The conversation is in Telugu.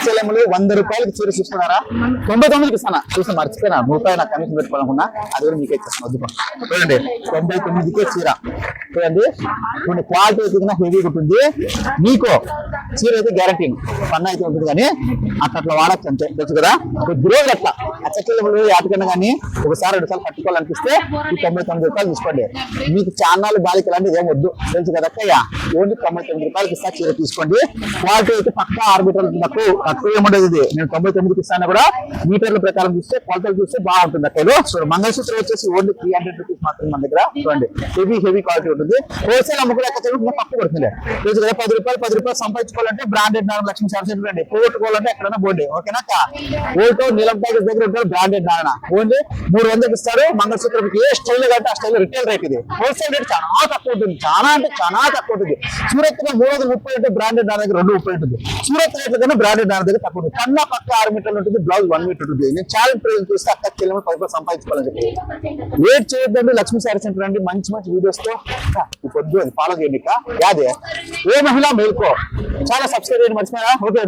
చెల్లెములు 100 రూపాయలకి చీర చూసుకున్నారా? 99కి ఇస్తానా? చూసి మర్చిపోయినా రూపాయి నాకు కమిషన్ పెట్టుకోవాలనుకున్నా, అది కూడా మీకే ఇచ్చేస్తాను. వద్దుకో చూడండి, 99కే చీర చూడండి. కొన్ని క్వాలిటీ అయితే హెవీగా ఉంటుంది. మీకు చీర అయితే గ్యారంటీ పన్ను అయితే ఉంటుంది, కానీ అట్లా వాడచ్చు అంతే. తెలుసు కదా, రోజులు అట్లా చెల్లెములు ఆటకన్నా కానీ ఒకసారి 2 సార్లు పట్టుకోవాలనిపిస్తే ఈ 99 రూపాయలు తీసుకోండి. మీకు చాన్నాళ్ళు బాలికలు అంటే ఏం వద్దు, తెలుసు కదా అక్కయ్య. ఓన్లీ 99 రూపాయలకి ఇస్తా చీర తీసుకోండి. క్వాలిటీ అయితే పక్కా 6 మీటర్లు తక్కువ ఏముండదు. ఇది నేను 99కి ఇస్తాను కూడా. మీటర్ల ప్రకారం చూస్తే కొలతలు చూస్తే బాగుంటుంది అక్కలు. చూడండి, మంగళసూత్రం వచ్చేసి ఓన్లీ 300 రూపీస్ మాత్రం మన దగ్గర. చూడండి, హెవీ క్వాలిటీ ఉంటుంది. హోల్సేల్ అమ్ముకునే తక్కువ పడుతుంది. తెలుసు కదా, 10 రూపాయలు సంపాదించుకోవాలంటే బ్రాండెడ్ నారాయణ లక్ష్మీ శారీ అండి. పోగొట్టుకోవాలంటే ఎక్కడైనా బోర్డు ఓకేనా. ఓల్టో నీలం ప్యాకేజ్ దగ్గర ఉంటారు బ్రాండెడ్ నారాయణ. ఓన్లీ 300కి ఇస్తారు. మంగళసూత్రం ఏ స్టైల్ కంటే ఆ స్టైల్ రిటైల్ రేట్. ఇది హోల్సేల్ రేట్ చాలా తక్కువ ఉంటుంది, చాలా అంటే చాలా తక్కువ ఉంటుంది. సూరత్ లో 330 అంటే బ్రాండెడ్ నా దగ్గర 230 ఉంటుంది. సూరత్ రేట్ల కన్నా బ్రాండెడ్ నా దగ్గర తక్కువ ఉంటుంది. కన్నా పక్క 6 మీటర్లు ఉంటుంది, బ్లౌజ్ 1 మీటర్ ఉంటుంది. నేను ఛాలెంజ్ ప్రైజ్ చూస్తే అక్క కిలోమీటర్ 10 రూపాయలు సంపాదించుకోవాలని చెప్పి వెయిట్ చేయొద్దండి. లక్ష్మీ శారీ సెంటర్ అండి, మంచి వీడియోస్ తో పొద్దు అది ఫాలో చేయండి. యాదే ఏ మహిళ మేల్కో చాలా సబ్స్క్రైబ్ చేయండి, మర్చిపోయారా? ఓకే.